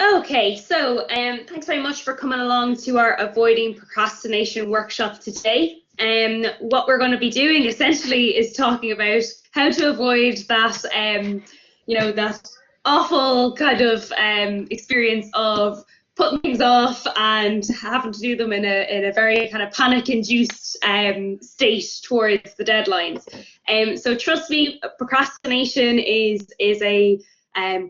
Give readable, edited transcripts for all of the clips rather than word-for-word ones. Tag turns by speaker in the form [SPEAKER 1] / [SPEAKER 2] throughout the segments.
[SPEAKER 1] Okay, so thanks very much for coming along to our Avoiding Procrastination workshop today. What we're going to be doing essentially is talking about how to avoid that, that awful kind of experience of putting things off and having to do them in a very kind of panic-induced state towards the deadlines. So trust me, procrastination is a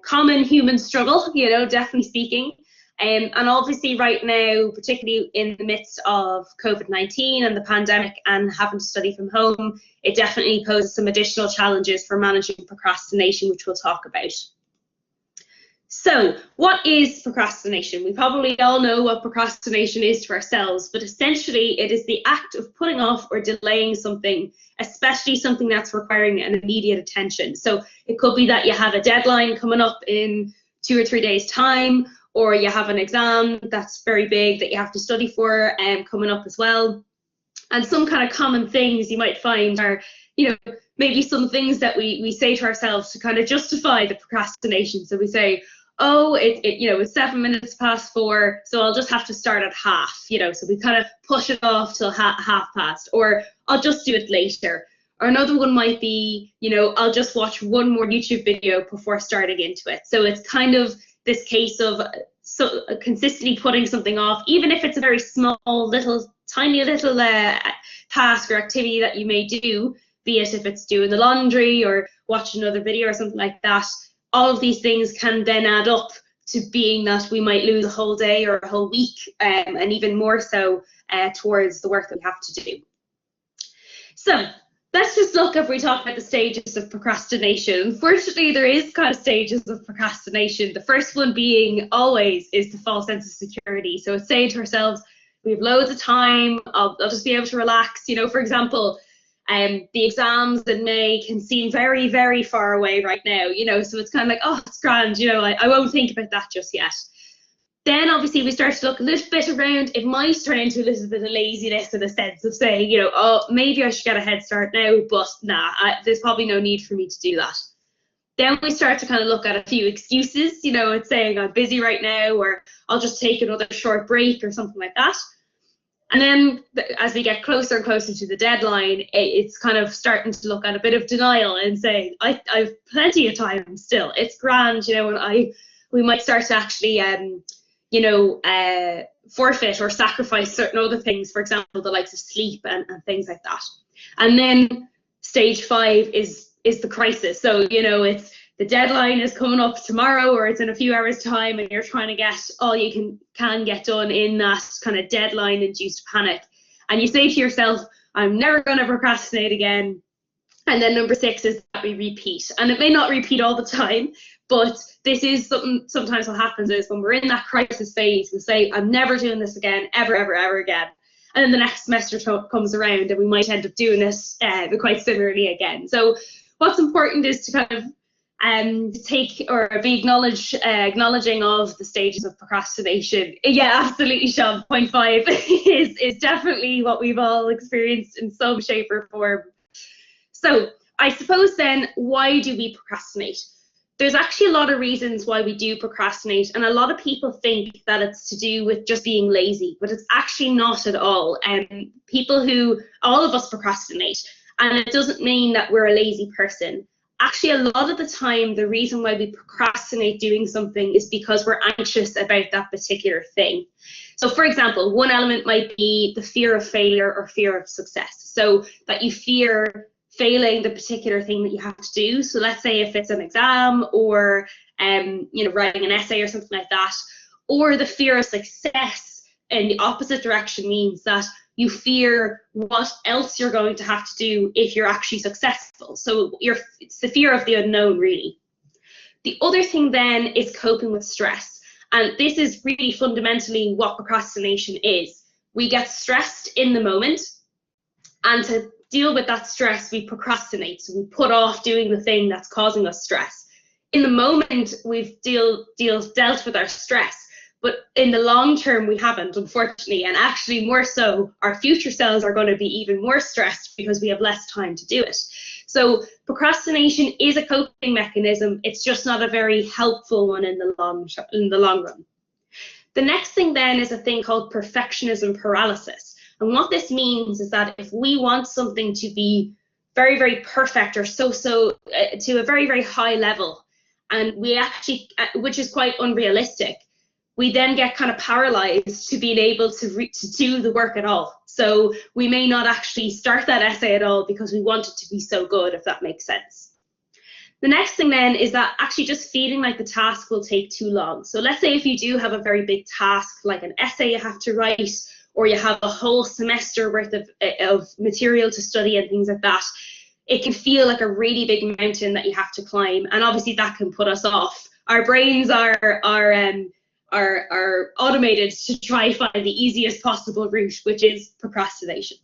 [SPEAKER 1] common human struggle, definitely speaking. And obviously right now, particularly in the midst of COVID-19 and the pandemic and having to study from home, it definitely poses some additional challenges for managing procrastination, which we'll talk about. So what is procrastination? We probably all know what procrastination is to ourselves, but essentially it is the act of putting off or delaying something, especially something that's requiring an immediate attention. So it could be that you have a deadline coming up in 2 or 3 days' time, or you have an exam that's very big that you have to study for coming up as well. And some kind of common things you might find are, maybe some things that we say to ourselves to kind of justify the procrastination. So we say, oh, it's 7 minutes past 4, so I'll just have to start at half, so we kind of push it off till half past, or I'll just do it later. Or another one might be, I'll just watch one more YouTube video before starting into it. So it's kind of this case of consistently putting something off, even if it's a very small, tiny little task or activity that you may do, be it if it's doing the laundry or watching another video or something like that. All of these things can then add up to being that we might lose a whole day or a whole week, and even more so towards the work that we have to do. So let's just look, if we talk about the stages of procrastination. Unfortunately, there is kind of stages of procrastination. The first one being always is the false sense of security. So it's saying to ourselves, we have loads of time, I'll just be able to relax. For example, the exams in May can seem very, very far away right now, so it's kind of like, oh, it's grand, I won't think about that just yet. Then obviously we start to look a little bit around. It might turn into a little bit of laziness in a sense of saying, oh, maybe I should get a head start now, but nah, there's probably no need for me to do that. Then we start to kind of look at a few excuses, it's saying I'm busy right now, or I'll just take another short break or something like that. And then as we get closer and closer to the deadline, it's kind of starting to look at a bit of denial and saying, I've plenty of time still. It's grand, and we might start to actually, forfeit or sacrifice certain other things, for example, the likes of sleep and things like that. And then stage 5 is the crisis. So, it's the deadline is coming up tomorrow, or it's in a few hours' time, and you're trying to get all you can get done in that kind of deadline-induced panic. And you say to yourself, I'm never going to procrastinate again. And then number 6 is that we repeat. And it may not repeat all the time, but this is sometimes what happens is when we're in that crisis phase, we say, I'm never doing this again, ever, ever, ever again. And then the next semester comes around and we might end up doing this quite similarly again. So what's important is to kind of take or be acknowledging of the stages of procrastination. Yeah, absolutely, Sean. Point 5 is definitely what we've all experienced in some shape or form. So I suppose then, why do we procrastinate? There's actually a lot of reasons why we do procrastinate, and a lot of people think that it's to do with just being lazy, but it's actually not at all. All of us procrastinate, and it doesn't mean that we're a lazy person. Actually, a lot of the time, the reason why we procrastinate doing something is because we're anxious about that particular thing. So, for example, one element might be the fear of failure or fear of success. So that you fear failing the particular thing that you have to do. So let's say if it's an exam or writing an essay or something like that, or the fear of success in the opposite direction means that you fear what else you're going to have to do if you're actually successful. So it's the fear of the unknown, really. The other thing then is coping with stress. And this is really fundamentally what procrastination is. We get stressed in the moment, and to deal with that stress, we procrastinate. So we put off doing the thing that's causing us stress. In the moment, we've dealt with our stress. But in the long term, we haven't, unfortunately. And actually, more so, our future selves are going to be even more stressed because we have less time to do it. So procrastination is a coping mechanism. It's just not a very helpful one in the long run. The next thing then is a thing called perfectionism paralysis. And what this means is that if we want something to be very, very perfect or to a very, very high level, and we actually, which is quite unrealistic, we then get kind of paralyzed to being able to do the work at all. So we may not actually start that essay at all because we want it to be so good, if that makes sense. The next thing then is that actually just feeling like the task will take too long. So let's say if you do have a very big task, like an essay you have to write, or you have a whole semester worth of material to study and things like that, it can feel like a really big mountain that you have to climb. And obviously that can put us off. Our brains are automated to try find the easiest possible route, which is procrastination.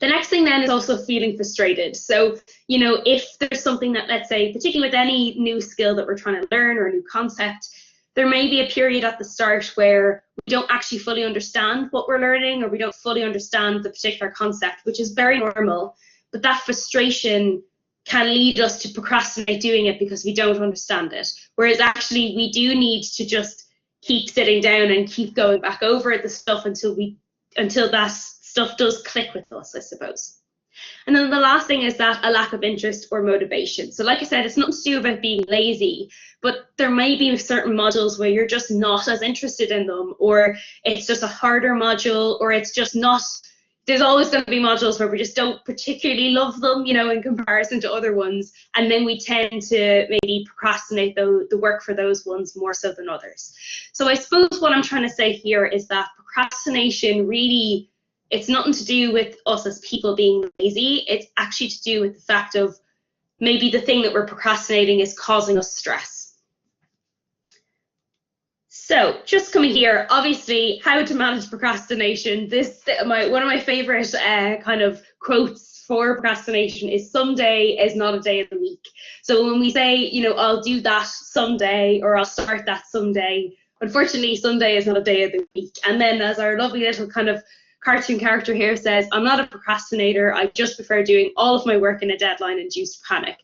[SPEAKER 1] The next thing then is also feeling frustrated. So, you know, if there's something that, let's say, particularly with any new skill that we're trying to learn or a new concept, there may be a period at the start where we don't actually fully understand what we're learning, or we don't fully understand the particular concept, which is very normal. But that frustration can lead us to procrastinate doing it because we don't understand it. Whereas actually we do need to just keep sitting down and keep going back over the stuff until that stuff does click with us, I suppose. And then the last thing is that a lack of interest or motivation. So like I said, it's nothing to do about being lazy, but there may be certain modules where you're just not as interested in them, or it's just a harder module, or it's just not, there's always going to be modules where we just don't particularly love them, you know, in comparison to other ones. And then we tend to maybe procrastinate the work for those ones more so than others. So I suppose what I'm trying to say here is that procrastination really, it's nothing to do with us as people being lazy. It's actually to do with the fact of maybe the thing that we're procrastinating is causing us stress. So just coming here, obviously, how to manage procrastination. One of my favorite kind of quotes for procrastination is someday is not a day of the week. So when we say, you know, I'll do that someday, or I'll start that someday, unfortunately, Sunday is not a day of the week. And then as our lovely little kind of cartoon character here says, I'm not a procrastinator, I just prefer doing all of my work in a deadline-induced panic.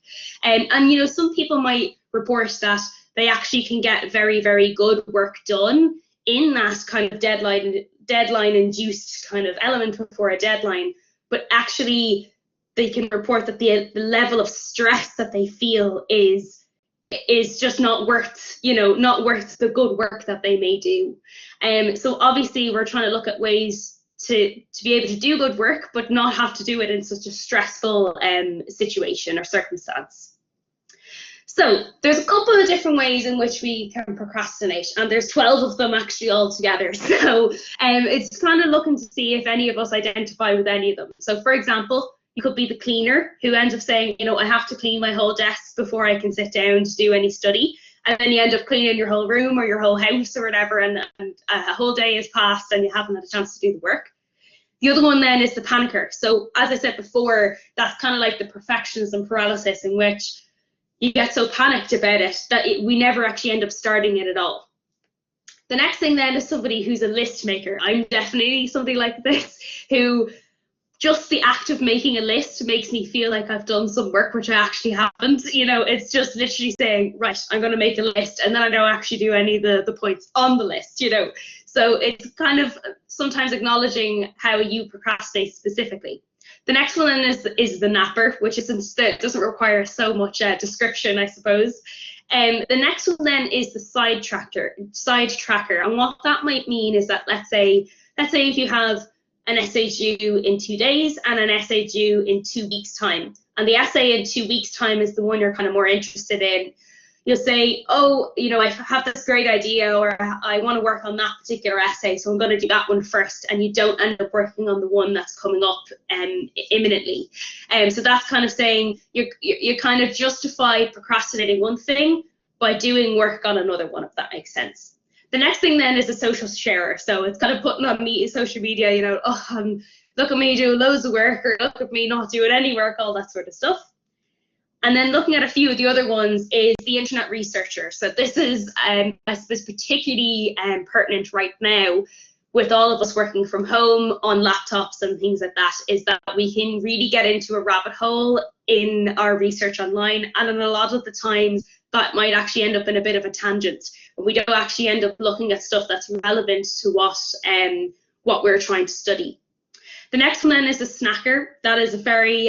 [SPEAKER 1] And you know, some people might report that they actually can get very, very good work done in that kind of deadline-induced kind of element before a deadline, but actually they can report that the level of stress that they feel is just not worth, you know, not worth the good work that they may do. So obviously we're trying to look at ways to be able to do good work, but not have to do it in such a stressful situation or circumstance. So there's a couple of different ways in which we can procrastinate, and there's 12 of them actually altogether. So it's kind of looking to see if any of us identify with any of them. So for example, you could be the cleaner who ends up saying, you know, I have to clean my whole desk before I can sit down to do any study. And then you end up cleaning your whole room or your whole house or whatever, and a whole day has passed and you haven't had a chance to do the work. The other one then is the panicker. So as I said before, that's kind of like the perfectionism paralysis, in which you get so panicked about it that we never actually end up starting it at all. The next thing then is somebody who's a list maker. I'm definitely something like this, who just the act of making a list makes me feel like I've done some work, which I actually haven't. You know, it's just literally saying, right, I'm going to make a list, and then I don't actually do any of the points on the list, you know. So it's kind of sometimes acknowledging how you procrastinate specifically. The next one is the napper, which doesn't require so much description, I suppose. The next one then is the side tracker. And what that might mean is that let's say if you have an essay due in 2 days and an essay due in 2 weeks' time, and the essay in 2 weeks' time is the one you're kind of more interested in, you'll say, oh, you know, I have this great idea, or I want to work on that particular essay, so I'm going to do that one first, and you don't end up working on the one that's coming up imminently. So that's kind of saying you kind of justify procrastinating one thing by doing work on another one, if that makes sense. The next thing then is a social sharer. So it's kind of putting on social media, you know, oh, look at me doing loads of work, or look at me not doing any work, all that sort of stuff. And then looking at a few of the other ones is the internet researcher. So this is, I suppose, particularly pertinent right now with all of us working from home on laptops and things like that, is that we can really get into a rabbit hole in our research online, and in a lot of the times that might actually end up in a bit of a tangent. We don't actually end up looking at stuff that's relevant to what we're trying to study. The next one then is a snacker. That is a very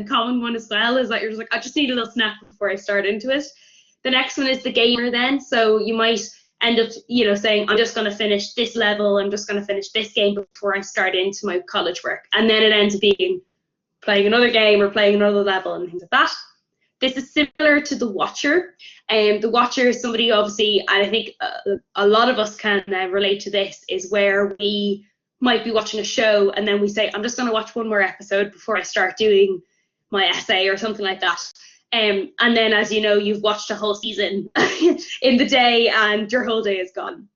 [SPEAKER 1] common one as well, is that you're just like, I just need a little snack before I start into it. The next one is the gamer then. So you might end up, saying, I'm just going to finish this level, I'm just going to finish this game before I start into my college work. And then it ends up being playing another game or playing another level and things like that. This is similar to the watcher. The watcher is somebody, obviously, and I think a lot of us can relate to this, is where we might be watching a show and then we say, I'm just going to watch one more episode before I start doing my essay or something like that. And then, as you know, you've watched a whole season in the day and your whole day is gone.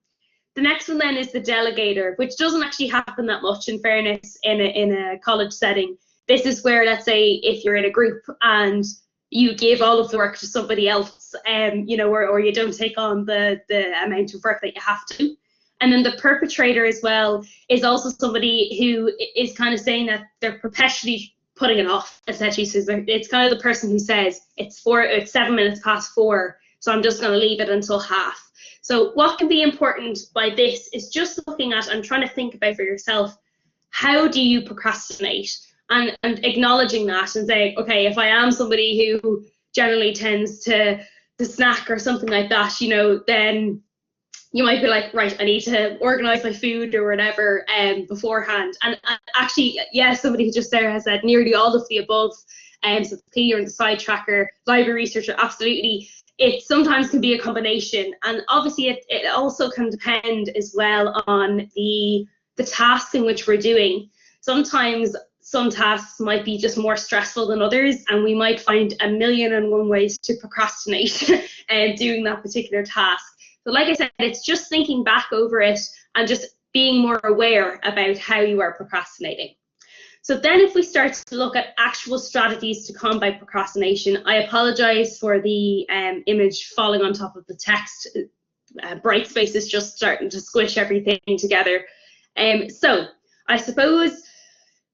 [SPEAKER 1] The next one then is the delegator, which doesn't actually happen that much, in fairness, in a college setting. This is where, let's say, if you're in a group and you give all of the work to somebody else, or you don't take on the amount of work that you have to. And then the perpetrator as well is also somebody who is kind of saying that they're perpetually putting it off, essentially. So it's kind of the person who says, it's 7 minutes past 4, so I'm just going to leave it until half. So what can be important by this is just looking at and trying to think about for yourself, how do you procrastinate? And acknowledging that and saying, okay, if I am somebody who generally tends to snack or something like that, then you might be like, right, I need to organize my food or whatever beforehand. And actually, somebody just there has said nearly all of the above. So the cleaner and the side tracker, library researcher, absolutely. It sometimes can be a combination. And obviously it also can depend as well on the task in which we're doing. Sometimes some tasks might be just more stressful than others, and we might find 1,000,001 ways to procrastinate doing that particular task. So like I said, it's just thinking back over it and just being more aware about how you are procrastinating. So then if we start to look at actual strategies to combat procrastination, I apologize for the image falling on top of the text. Brightspace is just starting to squish everything together. So I suppose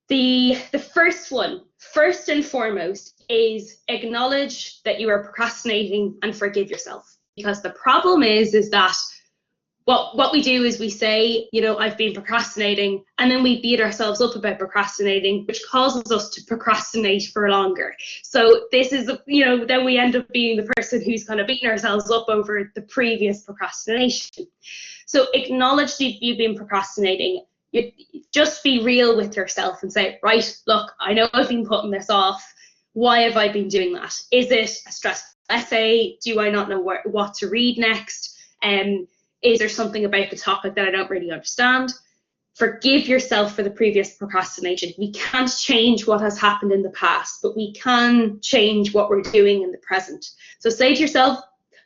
[SPEAKER 1] the first one, first and foremost, is acknowledge that you are procrastinating and forgive yourself. Because the problem is that what we do is we say, I've been procrastinating, and then we beat ourselves up about procrastinating, which causes us to procrastinate for longer. So this is, then we end up being the person who's kind of beating ourselves up over the previous procrastination. So acknowledge that you've been procrastinating. Just be real with yourself and say, right, look, I know I've been putting this off. Why have I been doing that? Is it a stressful essay? Do I not know what to read next? Is there something about the topic that I don't really understand? Forgive yourself for the previous procrastination. We can't change what has happened in the past, but we can change what we're doing in the present. So say to yourself,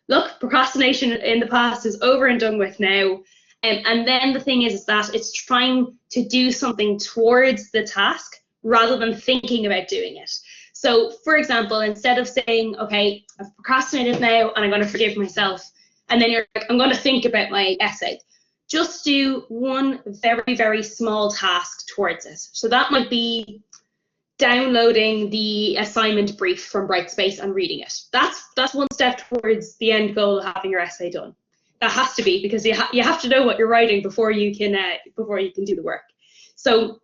[SPEAKER 1] look, procrastination in the past is over and done with now. And then the thing is that it's trying to do something towards the task rather than thinking about doing it. So, for example, instead of saying, okay, I've procrastinated now and I'm going to forgive myself, and then you're like, I'm going to think about my essay, just do one very, very small task towards it. So that might be downloading the assignment brief from Brightspace and reading it. That's one step towards the end goal of having your essay done. That has to be, because you have to know what you're writing before you can do the work. So,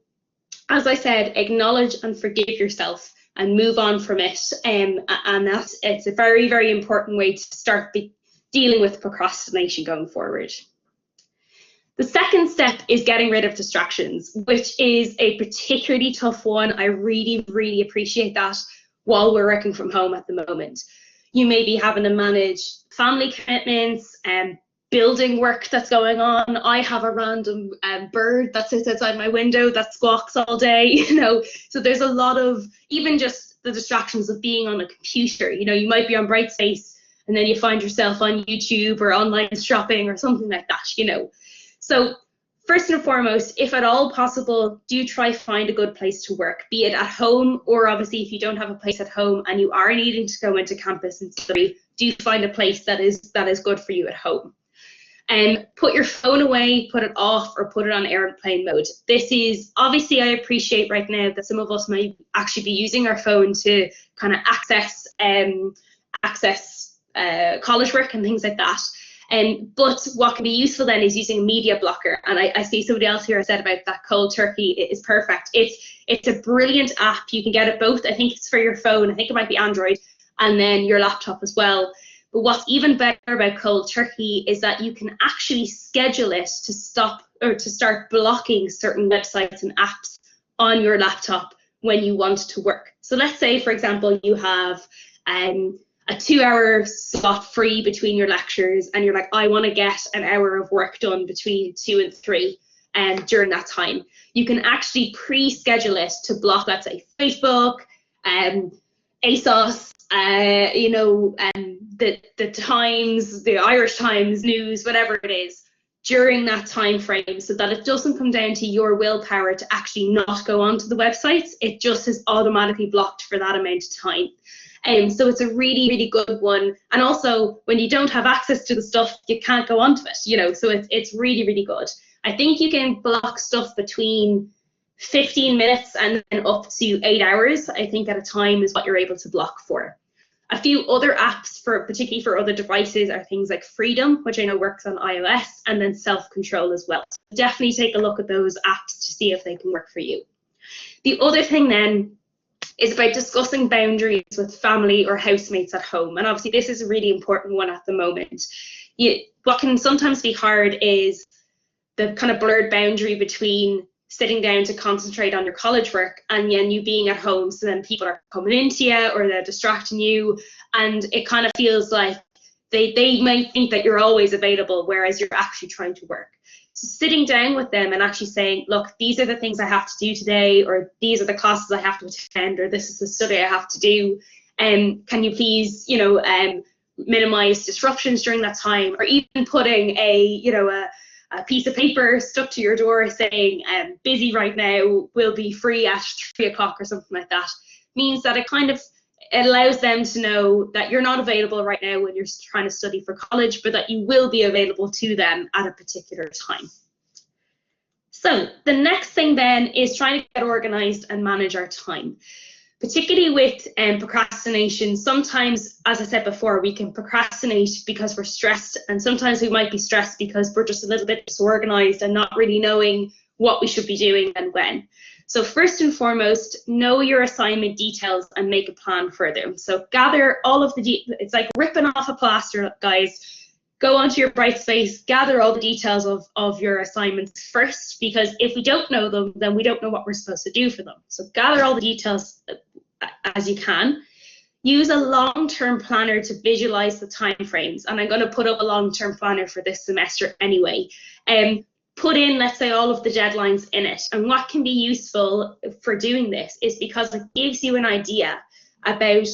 [SPEAKER 1] as I said, acknowledge and forgive yourself and move on from it. And it's a very, very important way to start dealing with procrastination going forward. The second step is getting rid of distractions, which is a particularly tough one. I really, really appreciate that while we're working from home at the moment. You may be having to manage family commitments and building work that's going on. I have a random bird that sits outside my window that squawks all day, So there's a lot of, even just the distractions of being on a computer. You might be on Brightspace and then you find yourself on YouTube or online shopping or something like that, So first and foremost, if at all possible, do try find a good place to work, be it at home, or obviously if you don't have a place at home and you are needing to go into campus and study, do find a place that is good for you at home. Put your phone away, put it off, or put it on airplane mode. This is, obviously, I appreciate right now that some of us might actually be using our phone to kind of access college work and things like that. But what can be useful then is using a media blocker. And I see somebody else here said about that cold turkey. It is perfect. It's a brilliant app. You can get it both. I think it's for your phone. I think it might be Android, and then your laptop as well. But what's even better about cold turkey is that you can actually schedule it to stop or to start blocking certain websites and apps on your laptop when you want to work. So let's say, for example, you have a 2-hour slot free between your lectures, and you're like, I want to get an hour of work done between 2 and 3 during that time. You can actually pre-schedule it to block, let's say, Facebook, ASOS, the Times, the Irish Times news, whatever it is, during that time frame, so that it doesn't come down to your willpower to actually not go onto the websites. It just is automatically blocked for that amount of time. So it's a really, really good one. And also, when you don't have access to the stuff, you can't go onto it, so it's really, really good. I think you can block stuff between 15 minutes and then up to 8 hours, I think, at a time is what you're able to block for. A few other apps, particularly for other devices, are things like Freedom, which I know works on iOS, and then Self-Control as well. So definitely take a look at those apps to see if they can work for you. The other thing then is about discussing boundaries with family or housemates at home. And obviously this is a really important one at the moment. What can sometimes be hard is the kind of blurred boundary between sitting down to concentrate on your college work and then you being at home, so then people are coming into you or they're distracting you, and it kind of feels like they might think that you're always available, whereas you're actually trying to work. So sitting down with them and actually saying, look, these are the things I have to do today, or these are the classes I have to attend, or this is the study I have to do, can you please, minimize disruptions during that time, or even putting a piece of paper stuck to your door saying, busy right now, will be free at 3 o'clock or something like that, means that it allows them to know that you're not available right now when you're trying to study for college, but that you will be available to them at a particular time. So the next thing then is trying to get organized and manage our time. Particularly with procrastination, sometimes, as I said before, we can procrastinate because we're stressed, and sometimes we might be stressed because we're just a little bit disorganized and not really knowing what we should be doing and when. So first and foremost, know your assignment details and make a plan for them. So gather all of it's like ripping off a plaster, guys. Go onto your Brightspace, gather all the details of your assignments first, because if we don't know them, then we don't know what we're supposed to do for them. So gather all the details as you can. Use a long-term planner to visualize the timeframes, and I'm going to put up a long-term planner for this semester anyway. Put in, let's say, all of the deadlines in it. And what can be useful for doing this is because it gives you an idea about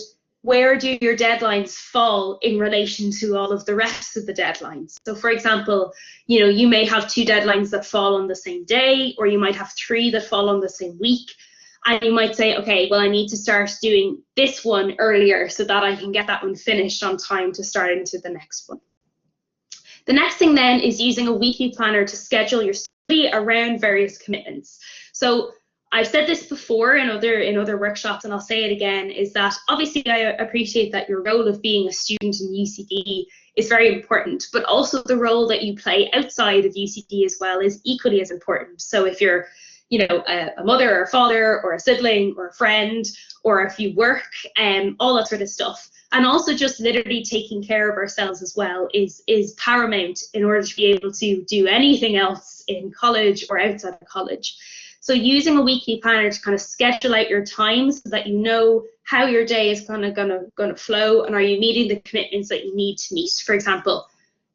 [SPEAKER 1] where do your deadlines fall in relation to all of the rest of the deadlines. So for example, you may have 2 deadlines that fall on the same day, or you might have 3 that fall on the same week. And you might say, okay, well, I need to start doing this one earlier so that I can get that one finished on time to start into the next one. The next thing then is using a weekly planner to schedule your study around various commitments. So I've said this before in other workshops, and I'll say it again, is that obviously I appreciate that your role of being a student in UCD is very important, but also the role that you play outside of UCD as well is equally as important. So if you're a mother or a father or a sibling or a friend, or if you work, all that sort of stuff. And also just literally taking care of ourselves as well is paramount in order to be able to do anything else in college or outside of college. So using a weekly planner to kind of schedule out your time so that you know how your day is kind of gonna flow, and are you meeting the commitments that you need to meet. For example,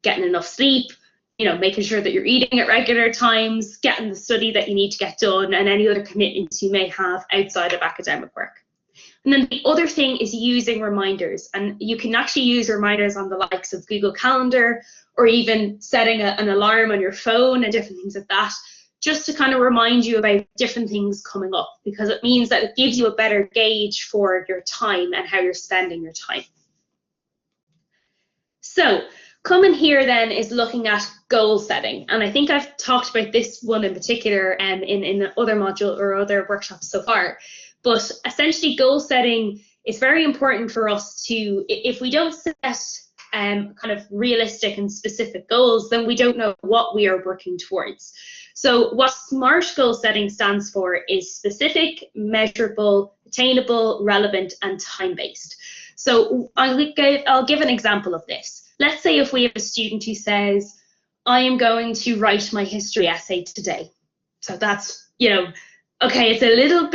[SPEAKER 1] getting enough sleep, making sure that you're eating at regular times, getting the study that you need to get done, and any other commitments you may have outside of academic work. And then the other thing is using reminders, and you can actually use reminders on the likes of Google Calendar, or even setting an alarm on your phone and different things like that, just to kind of remind you about different things coming up, because it means that it gives you a better gauge for your time and how you're spending your time. So Coming here then is looking at goal setting. And I think I've talked about this one in particular in other module or other workshops so far. But essentially goal setting is very important for us to, if we don't set kind of realistic and specific goals, then we don't know what we are working towards. So what SMART goal setting stands for is specific, measurable, attainable, relevant, and time-based. So I'll give an example of this. Let's say if we have a student who says, I am going to write my history essay today. So that's, okay, it's a little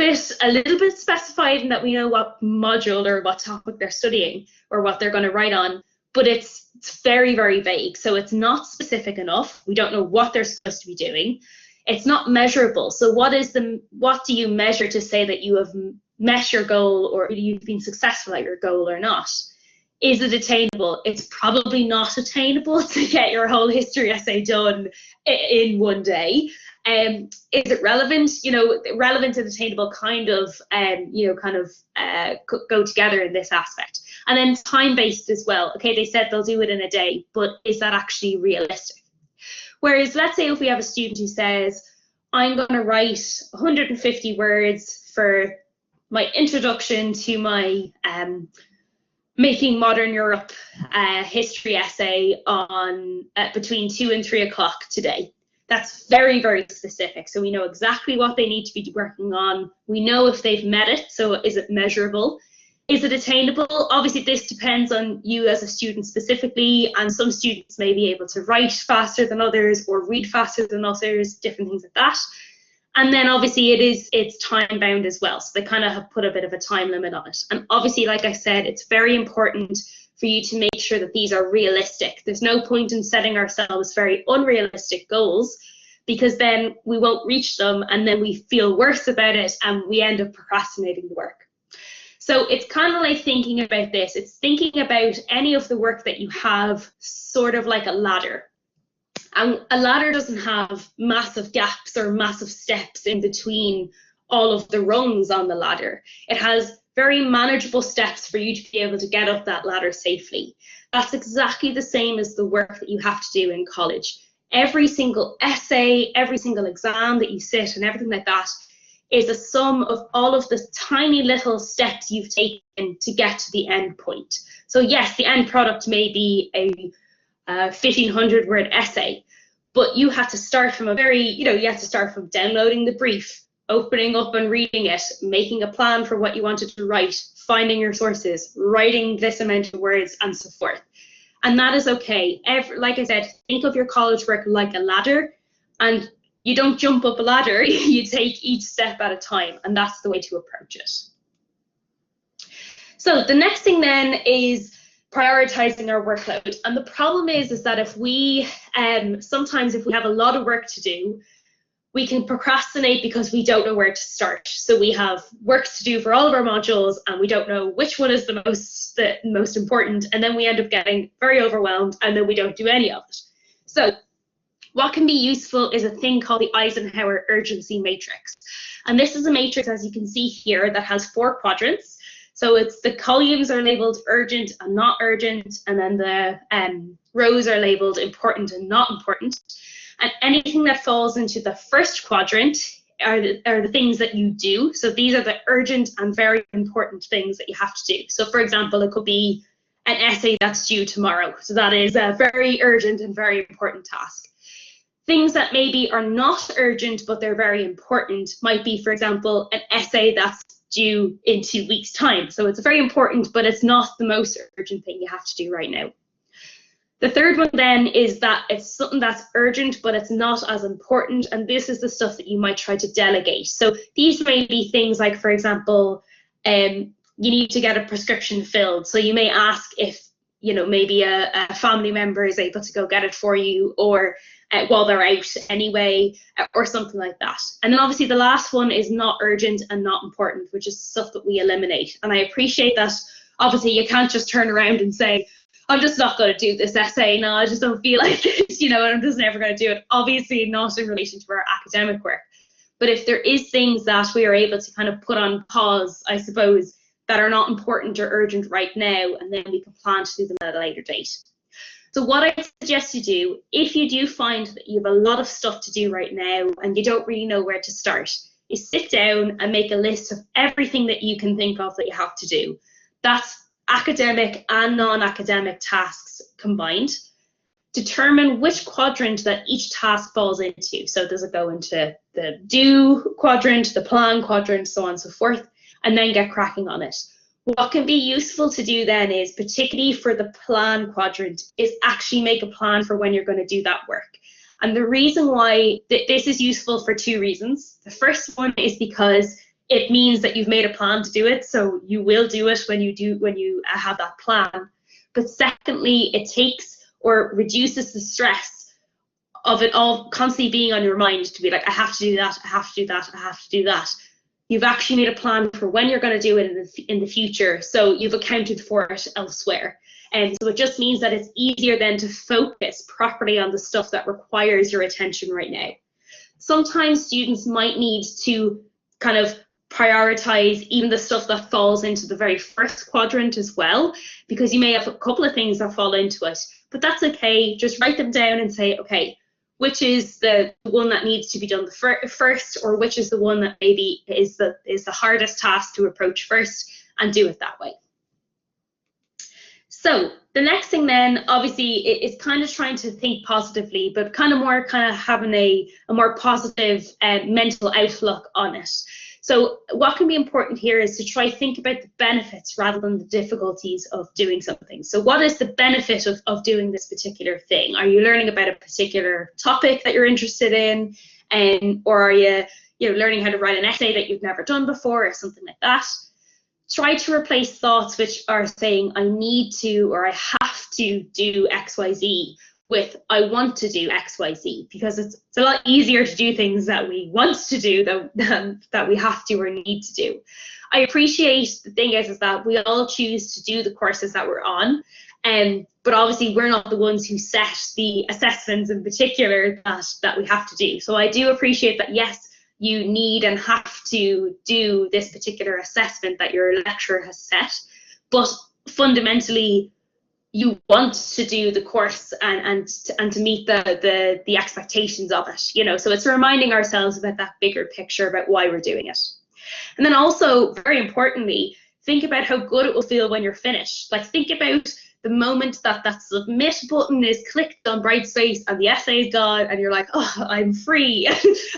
[SPEAKER 1] bit specified in that we know what module or what topic they're studying or what they're going to write on, but it's very, very vague. So it's not specific enough. We don't know what they're supposed to be doing. It's not measurable. So what do you measure to say that you have met your goal or you've been successful at your goal or not? Is it attainable? It's probably not attainable to get your whole history essay done in one day. Is it relevant? Relevant and attainable kind of go together in this aspect. And then time-based as well. Okay, they said they'll do it in a day, but is that actually realistic? Whereas let's say if we have a student who says, I'm going to write 150 words for my introduction to my Making Modern Europe history essay on between 2 and 3 o'clock today. That's very, very specific. So we know exactly what they need to be working on. We know if they've met it. So is it measurable? Is it attainable? Obviously, this depends on you as a student specifically, and some students may be able to write faster than others or read faster than others, different things like that. And then obviously it's time bound as well. So they kind of have put a bit of a time limit on it. And obviously, like I said, it's very important for you to make sure that these are realistic. There's no point in setting ourselves very unrealistic goals, because then we won't reach them and then we feel worse about it and we end up procrastinating the work. So it's kind of like thinking about this. It's thinking about any of the work that you have sort of like a ladder. And a ladder doesn't have massive gaps or massive steps in between all of the rungs on the ladder. It has very manageable steps for you to be able to get up that ladder safely. That's exactly the same as the work that you have to do in college. Every single essay, every single exam that you sit and everything like that is a sum of all of the tiny little steps you've taken to get to the end point. So yes, the end product may be a 1,500 word essay, but you had to start from you had to start from downloading the brief, opening up and reading it, making a plan for what you wanted to write, finding your sources, writing this amount of words, and so forth. And that is okay. Like I said, think of your college work like a ladder, and you don't jump up a ladder, you take each step at a time, and that's the way to approach it. So the next thing then is prioritizing our workload. And the problem is that if we, sometimes if we have a lot of work to do, we can procrastinate because we don't know where to start. So we have work to do for all of our modules and we don't know which one is the most important, and then we end up getting very overwhelmed and then we don't do any of it. So what can be useful is a thing called the Eisenhower urgency matrix. And this is a matrix, as you can see here, that has 4 quadrants. So it's the columns are labeled urgent and not urgent, and then the rows are labeled important and not important. And anything that falls into the first quadrant are the things that you do. So these are the urgent and very important things that you have to do. So for example, it could be an essay that's due tomorrow. So that is a very urgent and very important task. Things that maybe are not urgent, but they're very important might be, for example, an essay that's due in 2 weeks' time. So it's very important, but it's not the most urgent thing you have to do right now. The third one then is that it's something that's urgent, but it's not as important. And this is the stuff that you might try to delegate. So these may be things like, for example, you need to get a prescription filled. So you may ask if, maybe a family member is able to go get it for you, or while they're out anyway, or something like that. And then obviously the last one is not urgent and not important, which is stuff that we eliminate. And I appreciate that obviously you can't just turn around and say, I'm just not going to do this essay. No, I just don't feel like it, and I'm just never going to do it. Obviously not in relation to our academic work. But if there is things that we are able to kind of put on pause, I suppose, that are not important or urgent right now, and then we can plan to do them at a later date. So what I suggest you do, if you do find that you have a lot of stuff to do right now and you don't really know where to start, is sit down and make a list of everything that you can think of that you have to do. That's academic and non-academic tasks combined. Determine which quadrant that each task falls into. So does it go into the do quadrant, the plan quadrant, so on and so forth, and then get cracking on it. What can be useful to do then is, particularly for the plan quadrant, is actually make a plan for when you're going to do that work. And the reason why this is useful for two reasons. The first one is because it means that you've made a plan to do it, so you will do it when you have that plan. But secondly, it takes or reduces the stress of it all constantly being on your mind to be like, I have to do that, I have to do that, I have to do that. You've actually made a plan for when you're going to do it in the future, so you've accounted for it elsewhere. And so it just means that it's easier then to focus properly on the stuff that requires your attention right now. Sometimes students might need to kind of prioritize even the stuff that falls into the very first quadrant as well, because you may have a couple of things that fall into it, but that's okay. Just write them down and say, okay, which is the one that needs to be done first, or which is the one that maybe is the hardest task to approach first, and do it that way. So the next thing then, obviously, is kind of trying to think positively, but kind of having a more positive mental outlook on it. So what can be important here is to try to think about the benefits rather than the difficulties of doing something. So what is the benefit of doing this particular thing? Are you learning about a particular topic that you're interested in? Or are you learning how to write an essay that you've never done before, or something like that? Try to replace thoughts which are saying, I need to, or I have to do X, Y, Z, with I want to do X, Y, Z, because it's a lot easier to do things that we want to do than that we have to or need to do. I appreciate the thing is that we all choose to do the courses that we're on, but obviously we're not the ones who set the assessments in particular that we have to do. So I do appreciate that, yes, you need and have to do this particular assessment that your lecturer has set, but fundamentally you want to do the course and to meet the expectations of it, so it's reminding ourselves about that bigger picture about why we're doing it. And then also, very importantly, think about how good it will feel when you're finished. Like, think about the moment that submit button is clicked on Brightspace and the essay is gone and you're like, oh, I'm free.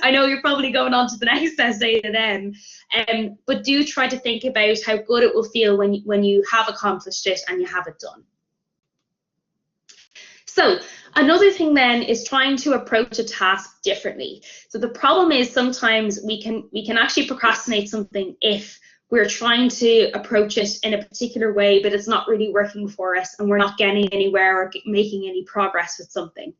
[SPEAKER 1] I know you're probably going on to the next essay then, but do try to think about how good it will feel when you have accomplished it and you have it done. So another thing then is trying to approach a task differently. So the problem is sometimes we can actually procrastinate something if we're trying to approach it in a particular way, but it's not really working for us and we're not getting anywhere or making any progress with something.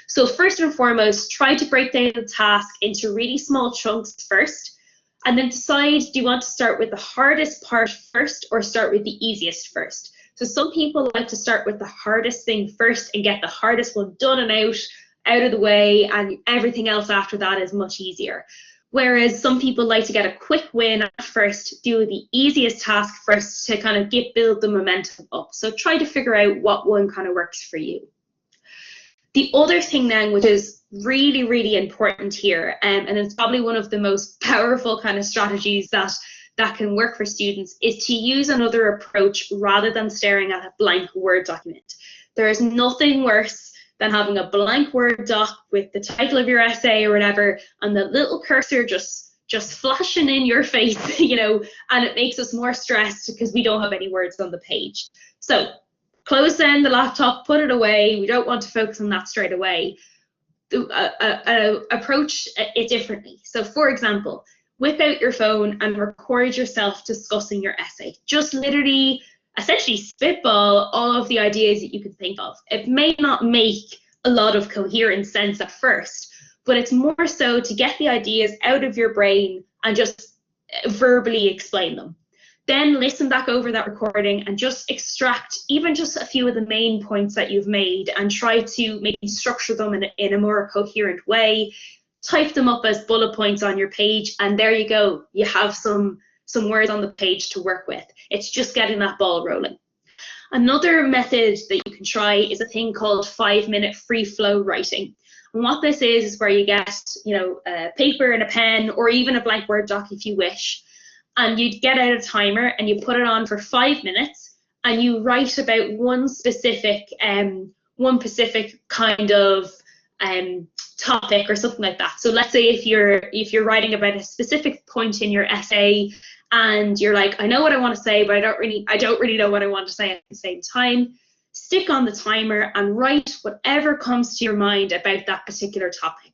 [SPEAKER 1] So first and foremost, try to break down the task into really small chunks first, and then decide, do you want to start with the hardest part first or start with the easiest first? So some people like to start with the hardest thing first and get the hardest one done and out of the way, and everything else after that is much easier. Whereas some people like to get a quick win at first, do the easiest task first to kind of build the momentum up. So try to figure out what one kind of works for you. The other thing then, which is really, really important here, and it's probably one of the most powerful kind of strategies that can work for students, is to use another approach rather than staring at a blank Word document. There is nothing worse than having a blank Word doc with the title of your essay or whatever, and the little cursor just flashing in your face, and it makes us more stressed because we don't have any words on the page. So close down the laptop, put it away. We don't want to focus on that straight away. Approach it differently. So for example, whip out your phone and record yourself discussing your essay. Just literally, essentially spitball all of the ideas that you can think of. It may not make a lot of coherent sense at first, but it's more so to get the ideas out of your brain and just verbally explain them. Then listen back over that recording and just extract even just a few of the main points that you've made and try to maybe structure them in a more coherent way. Type them up as bullet points on your page, and there you go. You have some words on the page to work with. It's just getting that ball rolling. Another method that you can try is a thing called 5-minute free flow writing. And what this is where you get, a paper and a pen, or even a blank Word doc if you wish, and you get out a timer and you put it on for 5 minutes, and you write about one specific kind of topic or something like that. So let's say if you're writing about a specific point in your essay, and you're like, I know what I want to say, but I don't really know what I want to say at the same time. Stick on the timer and write whatever comes to your mind about that particular topic.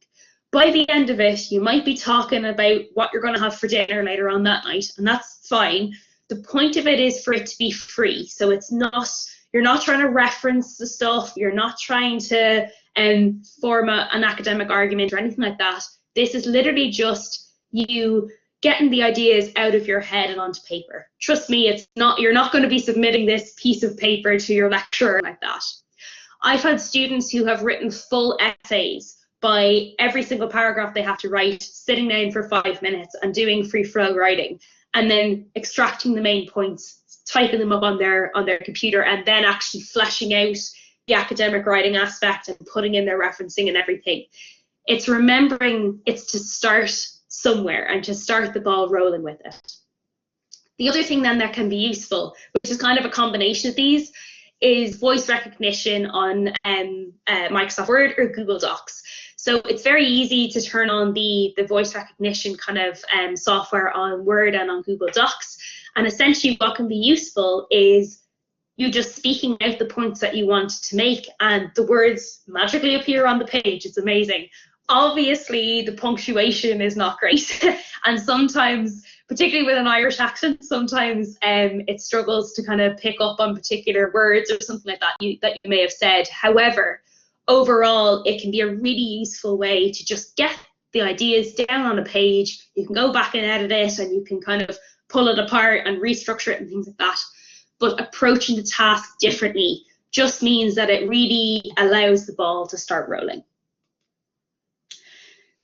[SPEAKER 1] By the end of it, you might be talking about what you're going to have for dinner later on that night, and that's fine. The point of it is for it to be free. So you're not trying to reference the stuff, you're not trying to form an academic argument or anything like that. This is literally just you getting the ideas out of your head and onto paper. Trust me, you're not going to be submitting this piece of paper to your lecturer like that. I've had students who have written full essays by every single paragraph they have to write, sitting down for 5 minutes and doing free flow writing, and then extracting the main points, typing them up on their computer, and then actually fleshing out the academic writing aspect and putting in their referencing and everything. It's remembering it's to start somewhere and to start the ball rolling with it. The other thing then that can be useful, which is kind of a combination of these, is voice recognition on Microsoft Word or Google Docs. So it's very easy to turn on the voice recognition kind of software on Word and on Google Docs. And essentially what can be useful is you just speaking out the points that you want to make, and the words magically appear on the page. It's amazing. Obviously, the punctuation is not great. And sometimes, particularly with an Irish accent, sometimes it struggles to kind of pick up on particular words or something like that you may have said. However, overall, it can be a really useful way to just get the ideas down on a page. You can go back and edit it, and you can kind of pull it apart and restructure it and things like that. But approaching the task differently just means that it really allows the ball to start rolling.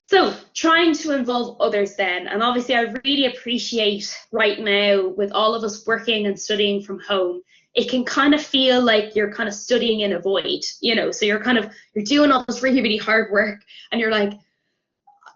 [SPEAKER 1] So trying to involve others then, and obviously I really appreciate right now with all of us working and studying from home, it can kind of feel like you're kind of studying in a void, so you're doing all this really, really hard work, and you're like,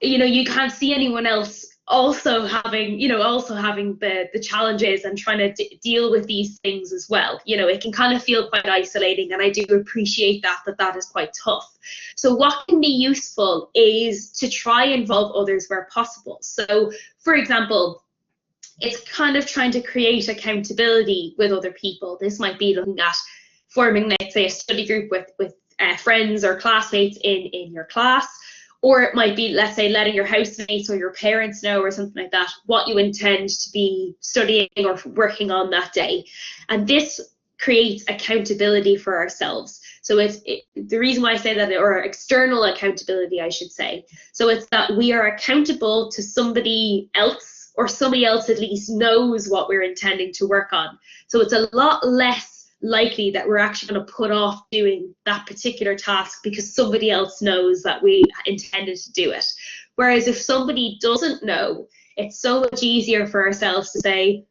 [SPEAKER 1] you can't see anyone else also having the challenges and trying to deal with these things as well. It can kind of feel quite isolating, and I do appreciate that is quite tough. So what can be useful is to try and involve others where possible. So for example, it's kind of trying to create accountability with other people. This might be looking at forming, let's say, a study group with friends or classmates in your class. Or it might be, let's say, letting your housemates or your parents know or something like that what you intend to be studying or working on that day. And this creates accountability for ourselves. So the reason why I say that, or external accountability, I should say. So it's that we are accountable to somebody else, or somebody else at least knows what we're intending to work on. So it's a lot less likely that we're actually going to put off doing that particular task because somebody else knows that we intended to do it. Whereas if somebody doesn't know, it's so much easier for ourselves to say,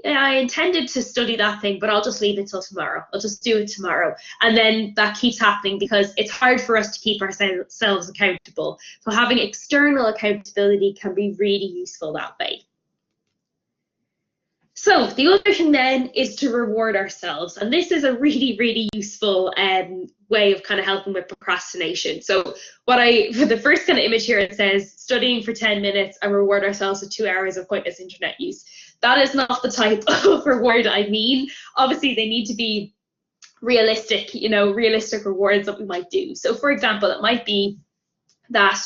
[SPEAKER 1] yeah, I intended to study that thing, but I'll just leave it till tomorrow. I'll just do it tomorrow. And then that keeps happening because it's hard for us to keep ourselves accountable. So having external accountability can be really useful that way. So the other thing then is to reward ourselves. And this is a really, really useful way of kind of helping with procrastination. So for the first kind of image here, it says studying for 10 minutes and reward ourselves with 2 hours of pointless internet use. That is not the type of reward I mean. Obviously, they need to be realistic, realistic rewards that we might do. So for example, it might be that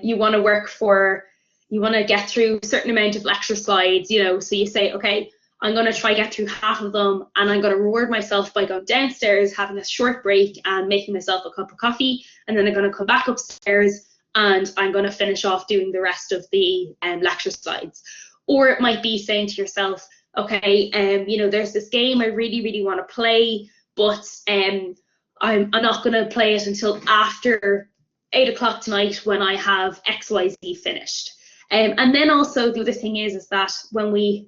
[SPEAKER 1] you want to get through a certain amount of lecture slides, so you say, okay, I'm going to try get through half of them, and I'm going to reward myself by going downstairs, having a short break and making myself a cup of coffee, and then I'm going to come back upstairs and I'm going to finish off doing the rest of the lecture slides. Or it might be saying to yourself, okay, there's this game I really, really want to play, but I'm not going to play it until after 8 o'clock tonight when I have XYZ finished. And then also the other thing is that when we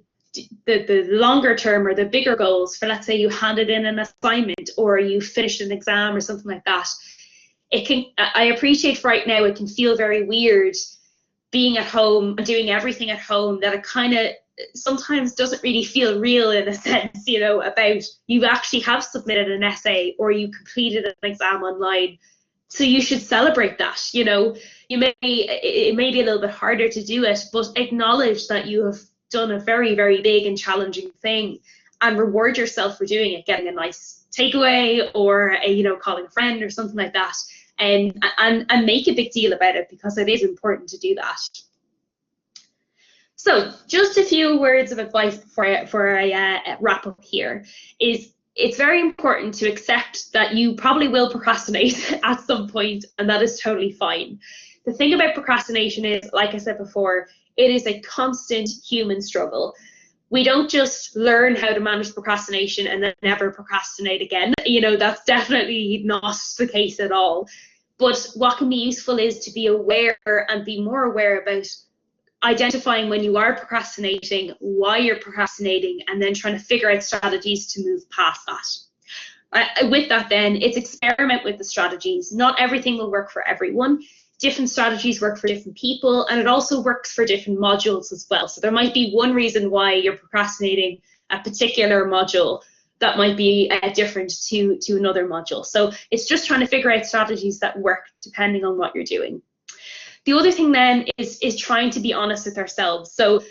[SPEAKER 1] the longer term or the bigger goals for, let's say you handed in an assignment or you finished an exam or something like that, I appreciate right now it can feel very weird being at home and doing everything at home, that it kind of sometimes doesn't really feel real in a sense, about you actually have submitted an essay or you completed an exam online. So you should celebrate that. It may be a little bit harder to do it, but acknowledge that you have done a very, very big and challenging thing, and reward yourself for doing it, getting a nice takeaway or calling a friend or something like that, and make a big deal about it, because it is important to do that. So just a few words of advice before I wrap up here is, it's very important to accept that you probably will procrastinate at some point, and that is totally fine. The thing about procrastination is, like I said before, it is a constant human struggle. We don't just learn how to manage procrastination and then never procrastinate again. That's definitely not the case at all. But what can be useful is to be aware and be more aware about identifying when you are procrastinating, why you're procrastinating, and then trying to figure out strategies to move past that. With that then, it's experiment with the strategies. Not everything will work for everyone. Different strategies work for different people, and it also works for different modules as well. So there might be one reason why you're procrastinating a particular module that might be different to another module. So it's just trying to figure out strategies that work depending on what you're doing. The other thing then is trying to be honest with ourselves. So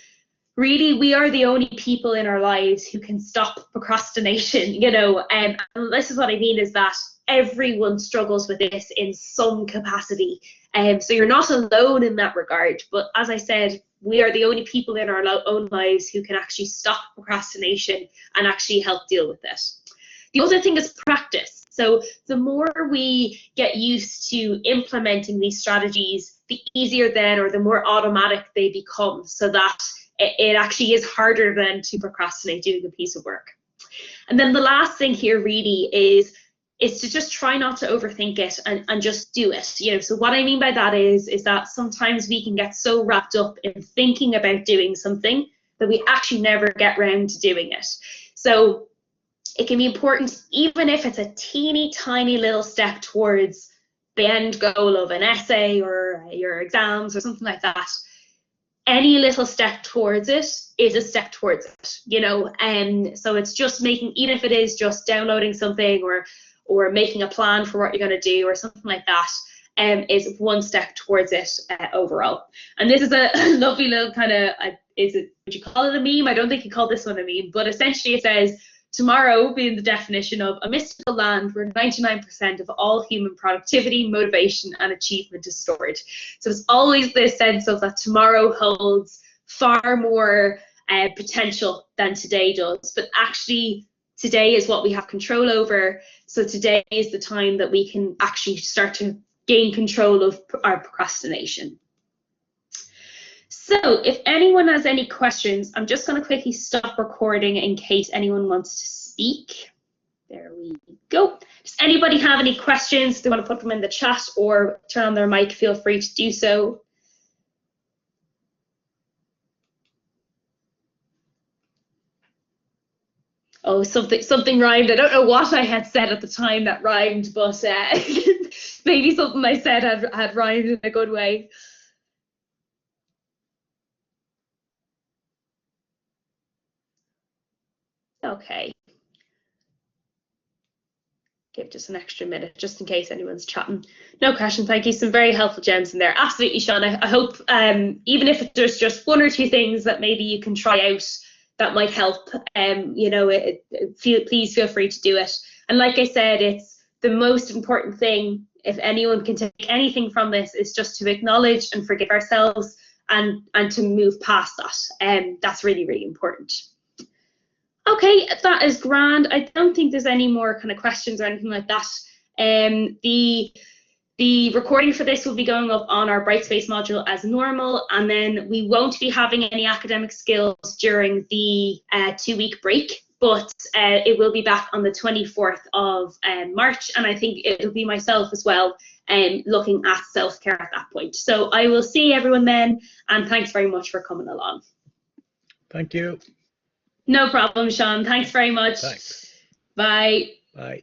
[SPEAKER 1] really, we are the only people in our lives who can stop procrastination, and this is what I mean, is that everyone struggles with this in some capacity. So you're not alone in that regard. But as I said, we are the only people in our own lives who can actually stop procrastination and actually help deal with it. The other thing is practice. So the more we get used to implementing these strategies, the easier then, or the more automatic they become, so that it actually is harder then to procrastinate doing a piece of work. And then the last thing here really is to just try not to overthink it and just do it. So what I mean by that is that sometimes we can get so wrapped up in thinking about doing something that we actually never get around to doing it. So it can be important, even if it's a teeny tiny little step towards the end goal of an essay or your exams or something like that. Any little step towards it is a step towards it, and so it's just making, even if it is just downloading something or making a plan for what you're going to do or something like that, is one step towards it overall. And this is a lovely little kind of, would you call it a meme? I don't think you call this one a meme, but essentially it says, tomorrow being the definition of a mystical land where 99% of all human productivity, motivation, and achievement is stored. So it's always this sense of that tomorrow holds far more potential than today does. But actually, today is what we have control over. So today is the time that we can actually start to gain control of our procrastination. So if anyone has any questions, I'm just going to quickly stop recording in case anyone wants to speak. There we go. Does anybody have any questions? If they want to put them in the chat or turn on their mic, feel free to do so. Oh, something rhymed. I don't know what I had said at the time that rhymed, but maybe something I said had rhymed in a good way. Okay. Give just an extra minute just in case anyone's chatting. No question, thank you. Some very helpful gems in there. Absolutely, Sean. I hope even if there's just one or two things that maybe you can try out that might help, please feel free to do it. And like I said, it's the most important thing, if anyone can take anything from this, is just to acknowledge and forgive ourselves and to move past that. That's really, really important. Okay, that is grand. I don't think there's any more kind of questions or anything like that. The recording for this will be going up on our Brightspace module as normal, and then we won't be having any academic skills during the 2-week break, but it will be back on the 24th of March, and I think it'll be myself as well looking at self-care at that point. So I will see everyone then, and thanks very much for coming along.
[SPEAKER 2] Thank you.
[SPEAKER 1] No problem, Sean. Thanks very much.
[SPEAKER 2] Thanks.
[SPEAKER 1] Bye.
[SPEAKER 2] Bye.